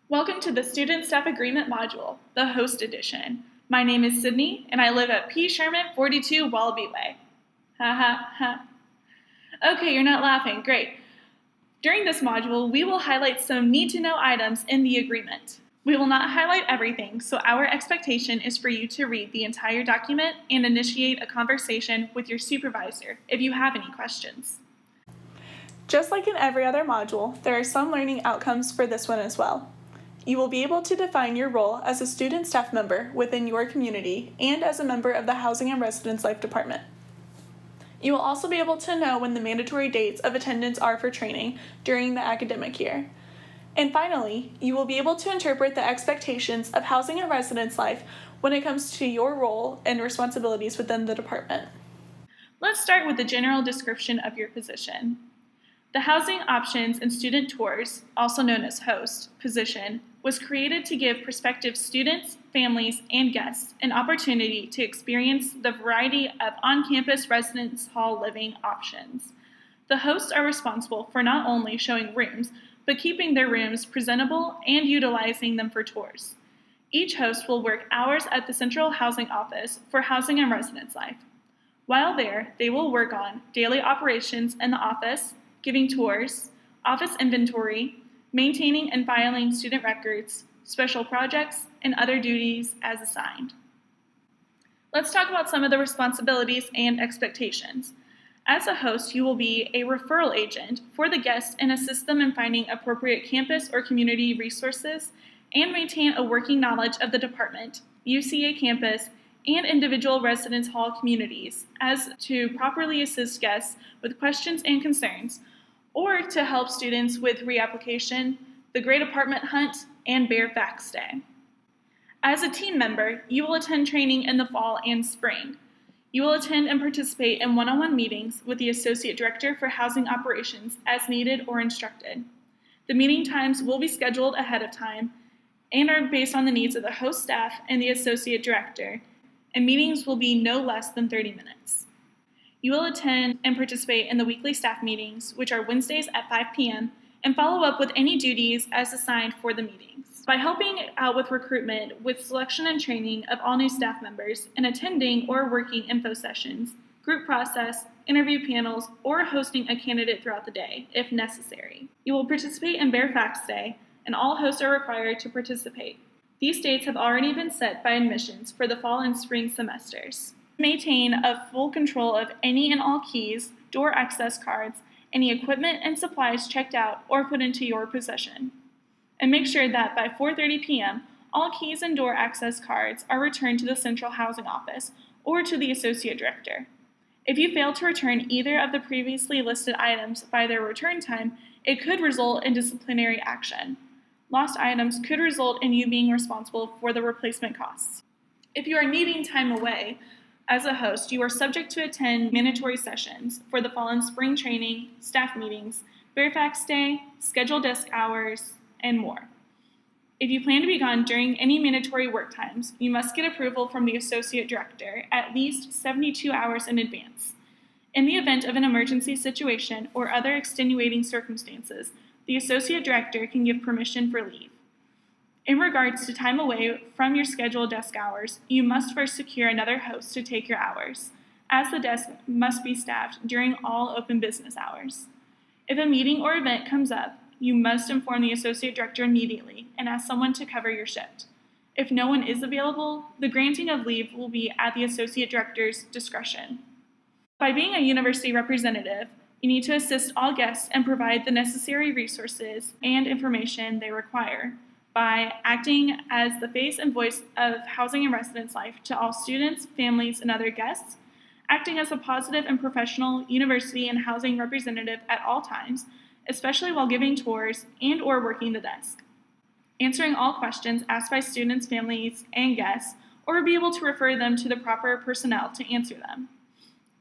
Welcome to the Student Staff Agreement module, the host edition. My name is Sydney, and I live at P. Sherman 42 Wallaby Way. Ha ha ha. Okay, you're not laughing. Great. During this module, we will highlight some need-to-know items in the agreement. We will not highlight everything, so our expectation is for you to read the entire document and initiate a conversation with your supervisor if you have any questions. Just like in every other module, there are some learning outcomes for this one as well. You will be able to define your role as a student staff member within your community and as a member of the Housing and Residence Life Department. You will also be able to know when the mandatory dates of attendance are for training during the academic year. And finally, you will be able to interpret the expectations of Housing and Residence Life when it comes to your role and responsibilities within the department. Let's start with the general description of your position. The Housing Options and Student Tours, also known as HOST, position was created to give prospective students, families, and guests an opportunity to experience the variety of on-campus residence hall living options. The hosts are responsible for not only showing rooms, but keeping their rooms presentable and utilizing them for tours. Each host will work hours at the Central Housing Office for Housing and Residence Life. While there, they will work on daily operations in the office, giving tours, office inventory, maintaining and filing student records, special projects, and other duties as assigned. Let's talk about some of the responsibilities and expectations. As a host, you will be a referral agent for the guests and assist them in finding appropriate campus or community resources and maintain a working knowledge of the department, UCA campus, and individual residence hall communities as to properly assist guests with questions and concerns, or to help students with reapplication, the Great Apartment Hunt, and Bare Facts Day. As a team member, you will attend training in the fall and spring. You will attend and participate in one-on-one meetings with the Associate Director for Housing Operations as needed or instructed. The meeting times will be scheduled ahead of time and are based on the needs of the host staff and the Associate Director, and meetings will be no less than 30 minutes. You will attend and participate in the weekly staff meetings, which are Wednesdays at 5 p.m., and follow up with any duties as assigned for the meetings. By helping out with recruitment, with selection and training of all new staff members, and attending or working info sessions, group process, interview panels, or hosting a candidate throughout the day, if necessary. You will participate in Bare Facts Day, and all hosts are required to participate. These dates have already been set by admissions for the fall and spring semesters. Maintain a full control of any and all keys, door access cards, any equipment and supplies checked out or put into your possession. And make sure that by 4:30 p.m., all keys and door access cards are returned to the Central Housing Office or to the Associate Director. If you fail to return either of the previously listed items by their return time, it could result in disciplinary action. Lost items could result in you being responsible for the replacement costs. If you are needing time away, as a host, you are subject to attend mandatory sessions for the fall and spring training, staff meetings, Bare Facts Day, scheduled desk hours, and more. If you plan to be gone during any mandatory work times, you must get approval from the Associate Director at least 72 hours in advance. In the event of an emergency situation or other extenuating circumstances, the Associate Director can give permission for leave. In regards to time away from your scheduled desk hours, you must first secure another host to take your hours, as the desk must be staffed during all open business hours. If a meeting or event comes up, you must inform the Associate Director immediately and ask someone to cover your shift. If no one is available, the granting of leave will be at the Associate Director's discretion. By being a university representative, you need to assist all guests and provide the necessary resources and information they require by acting as the face and voice of Housing and Residence Life to all students, families, and other guests, acting as a positive and professional university and housing representative at all times, especially while giving tours and or working the desk, answering all questions asked by students, families, and guests, or be able to refer them to the proper personnel to answer them.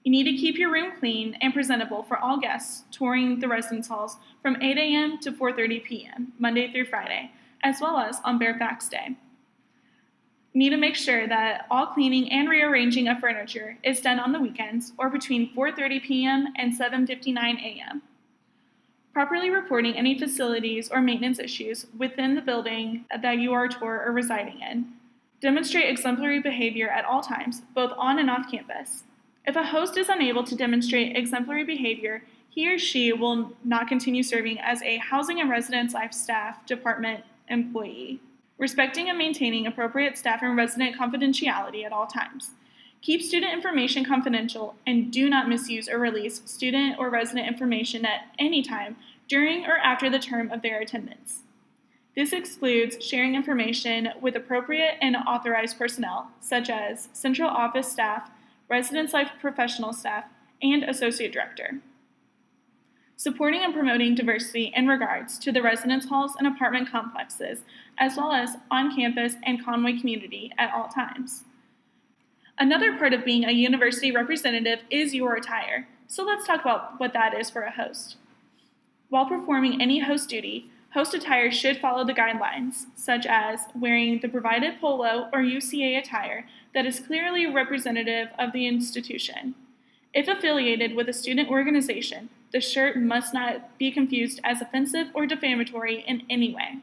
You need to keep your room clean and presentable for all guests touring the residence halls from 8 a.m. to 4:30 p.m., Monday through Friday, as well as on Bare Facts Day. You need to make sure that all cleaning and rearranging of furniture is done on the weekends or between 4:30 p.m. and 7:59 a.m. Properly reporting any facilities or maintenance issues within the building that you are touring or residing in. Demonstrate exemplary behavior at all times, both on and off campus. If a host is unable to demonstrate exemplary behavior, he or she will not continue serving as a Housing and Residence Life Staff Department employee. Respecting and maintaining appropriate staff and resident confidentiality at all times. Keep student information confidential and do not misuse or release student or resident information at any time during or after the term of their attendance. This excludes sharing information with appropriate and authorized personnel, such as central office staff, residence life professional staff, and associate director. Supporting and promoting diversity in regards to the residence halls and apartment complexes, as well as on campus and Conway community at all times. Another part of being a university representative is your attire, so let's talk about what that is for a host. While performing any host duty, host attire should follow the guidelines, such as wearing the provided polo or UCA attire that is clearly representative of the institution. If affiliated with a student organization, the shirt must not be confused as offensive or defamatory in any way.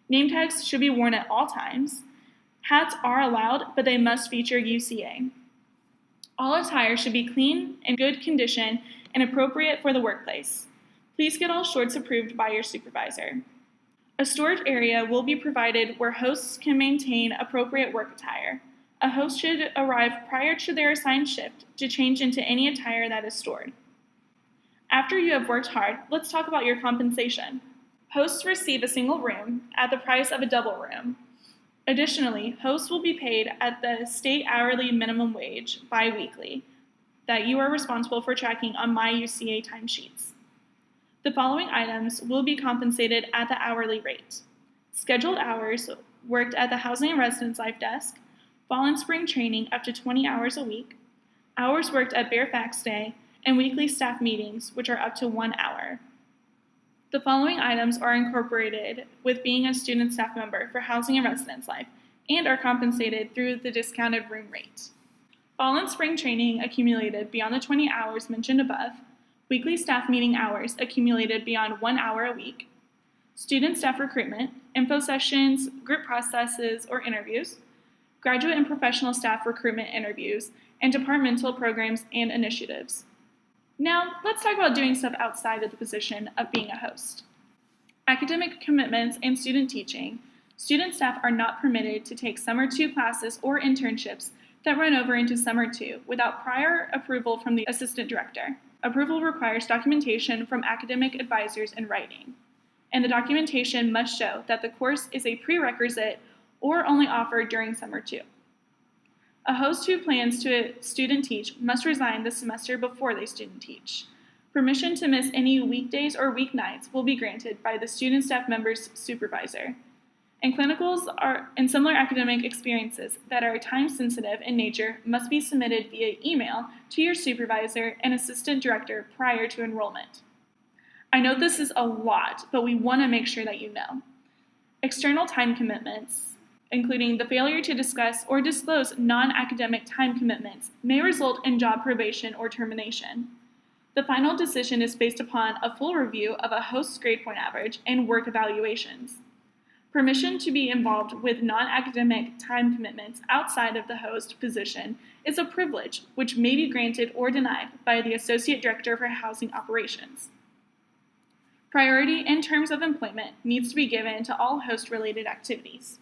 Name tags should be worn at all times. Hats are allowed, but they must feature UCA. All attire should be clean and good condition and appropriate for the workplace. Please get all shorts approved by your supervisor. A storage area will be provided where hosts can maintain appropriate work attire. A host should arrive prior to their assigned shift to change into any attire that is stored. After you have worked hard, let's talk about your compensation. Hosts receive a single room at the price of a double room. Additionally, hosts will be paid at the state hourly minimum wage bi-weekly that you are responsible for tracking on MyUCA timesheets. The following items will be compensated at the hourly rate: scheduled hours worked at the Housing and Residence Life Desk, fall and spring training up to 20 hours a week, hours worked at Bare Facts Day, and weekly staff meetings, which are up to 1 hour. The following items are incorporated with being a student staff member for Housing and Residence Life and are compensated through the discounted room rate: fall and spring training accumulated beyond the 20 hours mentioned above, weekly staff meeting hours accumulated beyond 1 hour a week, student staff recruitment, info sessions, group processes or interviews, graduate and professional staff recruitment interviews, and departmental programs and initiatives. Now, let's talk about doing stuff outside of the position of being a host. Academic commitments and student teaching. Student staff are not permitted to take Summer 2 classes or internships that run over into Summer 2 without prior approval from the assistant director. Approval requires documentation from academic advisors in writing, and the documentation must show that the course is a prerequisite or only offered during Summer 2. A host who plans to student teach must resign the semester before they student teach. Permission to miss any weekdays or weeknights will be granted by the student staff member's supervisor. And clinicals and similar academic experiences that are time-sensitive in nature must be submitted via email to your supervisor and assistant director prior to enrollment. I know this is a lot, but we want to make sure that you know. External time commitments, including the failure to discuss or disclose non-academic time commitments, may result in job probation or termination. The final decision is based upon a full review of a host's grade point average and work evaluations. Permission to be involved with non-academic time commitments outside of the host position is a privilege which may be granted or denied by the Associate Director for Housing Operations. Priority in terms of employment needs to be given to all host-related activities.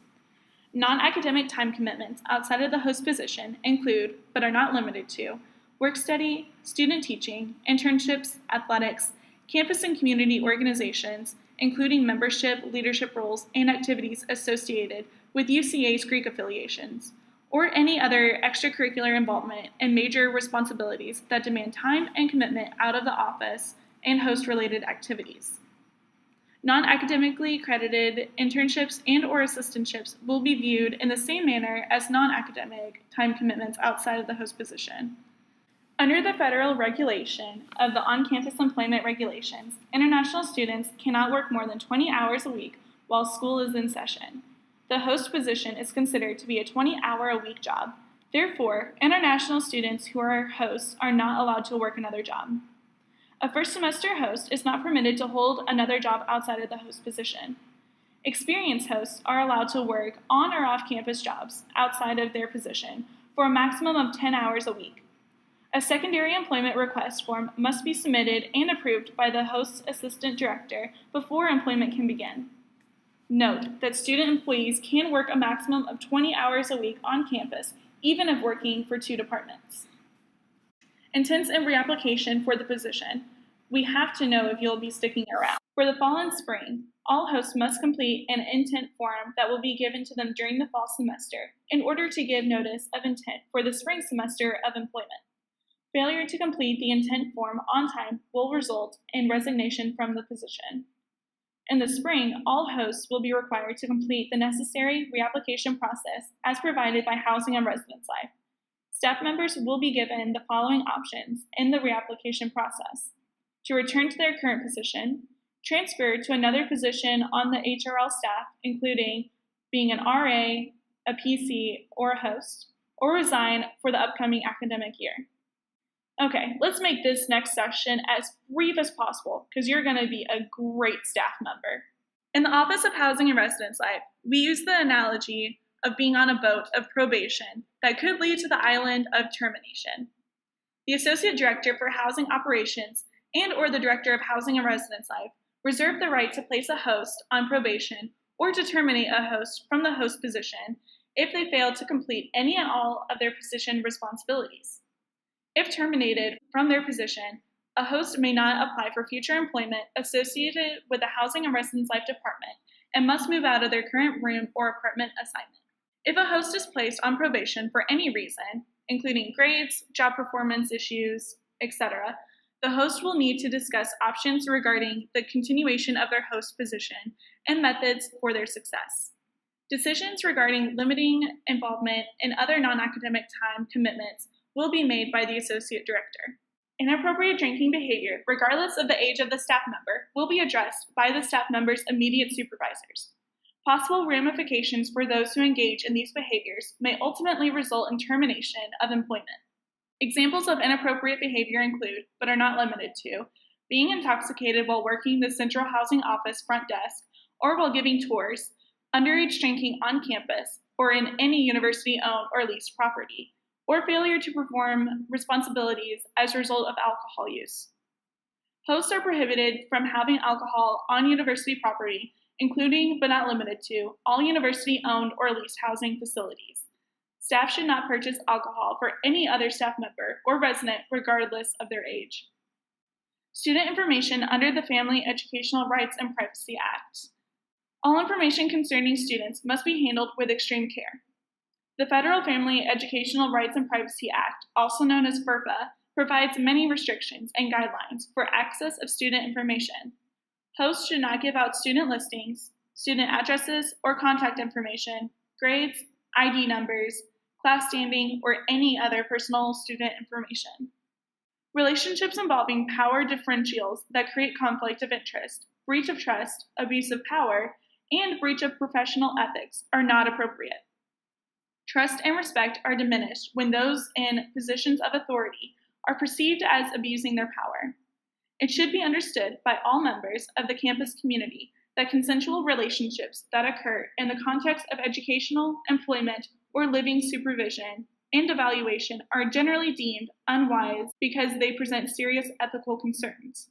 Non-academic time commitments outside of the host position include, but are not limited to, work study, student teaching, internships, athletics, campus and community organizations, including membership, leadership roles, and activities associated with UCA's Greek affiliations, or any other extracurricular involvement and major responsibilities that demand time and commitment out of the office and host-related activities. Non-academically credited internships and/or assistantships will be viewed in the same manner as non-academic time commitments outside of the host position. Under the federal regulation of the On-Campus Employment Regulations, international students cannot work more than 20 hours a week while school is in session. The host position is considered to be a 20-hour-a-week job. Therefore, international students who are hosts are not allowed to work another job. A first semester host is not permitted to hold another job outside of the host position. Experienced hosts are allowed to work on or off campus jobs outside of their position for a maximum of 10 hours a week. A secondary employment request form must be submitted and approved by the host's assistant director before employment can begin. Note that student employees can work a maximum of 20 hours a week on campus, even if working for 2 departments. Intents and reapplication for the position. We have to know if you'll be sticking around. For the fall and spring, all hosts must complete an intent form that will be given to them during the fall semester in order to give notice of intent for the spring semester of employment. Failure to complete the intent form on time will result in resignation from the position. In the spring, all hosts will be required to complete the necessary reapplication process as provided by Housing and Residence Life. Staff members will be given the following options in the reapplication process: to return to their current position, transfer to another position on the HRL staff, including being an RA, a PC, or a host, or resign for the upcoming academic year. Okay, let's make this next session as brief as possible because you're going to be a great staff member. In the Office of Housing and Residence Life, we use the analogy of being on a boat of probation that could lead to the island of termination. The Associate Director for Housing Operations and or the Director of Housing and Residence Life reserve the right to place a host on probation or to terminate a host from the host position if they fail to complete any and all of their position responsibilities. If terminated from their position, a host may not apply for future employment associated with the Housing and Residence Life Department and must move out of their current room or apartment assignment. If a host is placed on probation for any reason, including grades, job performance issues, etc., the host will need to discuss options regarding the continuation of their host position and methods for their success. Decisions regarding limiting involvement in other non-academic time commitments will be made by the Associate Director. Inappropriate drinking behavior, regardless of the age of the staff member, will be addressed by the staff member's immediate supervisors. Possible ramifications for those who engage in these behaviors may ultimately result in termination of employment. Examples of inappropriate behavior include, but are not limited to, being intoxicated while working the Central Housing Office front desk or while giving tours, underage drinking on campus or in any university-owned or leased property, or failure to perform responsibilities as a result of alcohol use. Hosts are prohibited from having alcohol on university property, including but not limited to all university-owned or leased housing facilities. Staff should not purchase alcohol for any other staff member or resident regardless of their age. Student information under the Family Educational Rights and Privacy Act. All information concerning students must be handled with extreme care. The Federal Family Educational Rights and Privacy Act, also known as FERPA, provides many restrictions and guidelines for access of student information. Hosts should not give out student listings, student addresses or contact information, grades, ID numbers, class standing, or any other personal student information. Relationships involving power differentials that create conflict of interest, breach of trust, abuse of power, and breach of professional ethics are not appropriate. Trust and respect are diminished when those in positions of authority are perceived as abusing their power. It should be understood by all members of the campus community that consensual relationships that occur in the context of educational, employment, or living supervision and evaluation are generally deemed unwise because they present serious ethical concerns.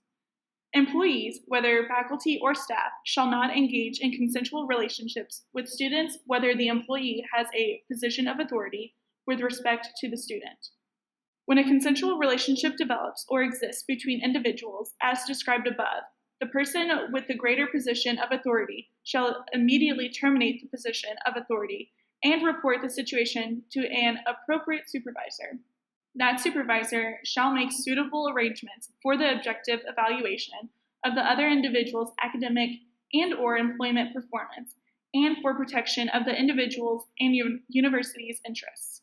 Employees, whether faculty or staff, shall not engage in consensual relationships with students whether the employee has a position of authority with respect to the student. When a consensual relationship develops or exists between individuals, as described above, the person with the greater position of authority shall immediately terminate the position of authority and report the situation to an appropriate supervisor. That supervisor shall make suitable arrangements for the objective evaluation of the other individual's academic and or employment performance and for protection of the individual's and university's interests.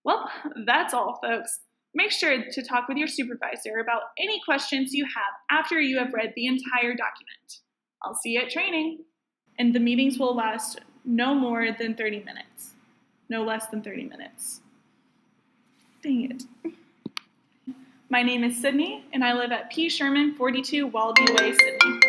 Well, that's all, folks. Make sure to talk with your supervisor about any questions you have after you have read the entire document. I'll see you at training. And the meetings will last no more than 30 minutes. No less than 30 minutes. Dang it. My name is Sydney, and I live at P. Sherman, 42 Wallaby Way, Sydney.